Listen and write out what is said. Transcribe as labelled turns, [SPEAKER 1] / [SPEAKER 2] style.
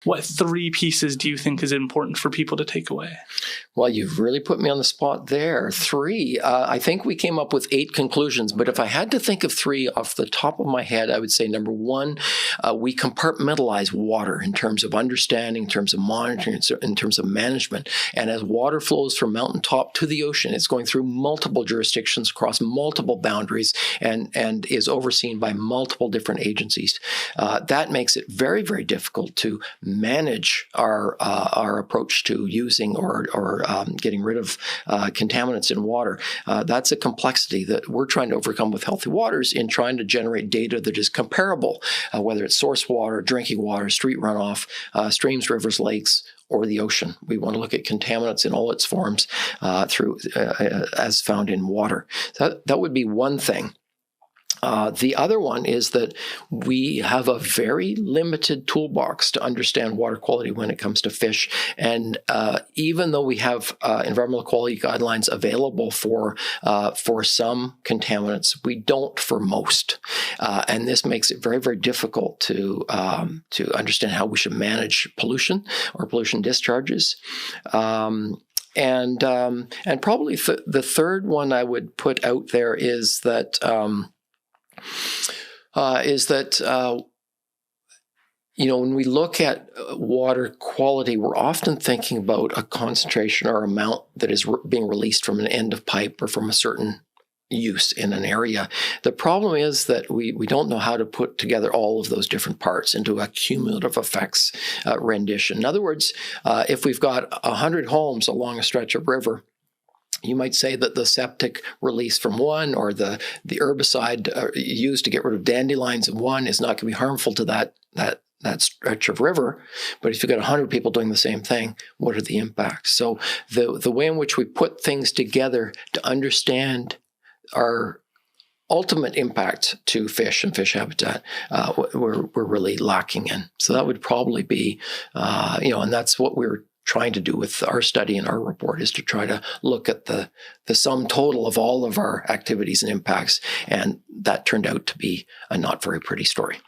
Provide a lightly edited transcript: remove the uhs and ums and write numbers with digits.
[SPEAKER 1] What 3 pieces do you think is important for people to take away?
[SPEAKER 2] Well, you've really put me on the spot there. 3. I think we came up with 8 conclusions, but if I had to think of 3 off the top of my head, I would say number 1, we compartmentalize water in terms of understanding, in terms of monitoring, in terms of management. And as water flows from mountaintop to the ocean, it's going through multiple jurisdictions across multiple boundaries and is overseen by multiple different agencies. That makes it very, very difficult to manage our approach to using or getting rid of contaminants in water. That's a complexity that we're trying to overcome with Healthy Waters in trying to generate data that is comparable, whether it's source water, drinking water, street runoff, streams, rivers, lakes, or the ocean. We want to look at contaminants in all its forms as found in water. That would be one thing. The other one is that we have a very limited toolbox to understand water quality when it comes to fish. And even though we have environmental quality guidelines available for some contaminants, we don't for most. And this makes it very, very difficult to understand how we should manage pollution or pollution discharges. And probably the third one I would put out there is that when we look at water quality, we're often thinking about a concentration or amount that is being released from an end of pipe or from a certain use in an area. The problem is that we don't know how to put together all of those different parts into a cumulative effects rendition. In other words, if we've got 100 homes along a stretch of river, you might say that the septic release from one or the herbicide used to get rid of dandelions in one is not going to be harmful to that stretch of river. But if you've got 100 people doing the same thing, what are the impacts? So the way in which we put things together to understand our ultimate impact to fish and fish habitat, we're really lacking in. So that would probably be, and that's what we're trying to do with our study and our report, is to try to look at the sum total of all of our activities and impacts. And that turned out to be a not very pretty story.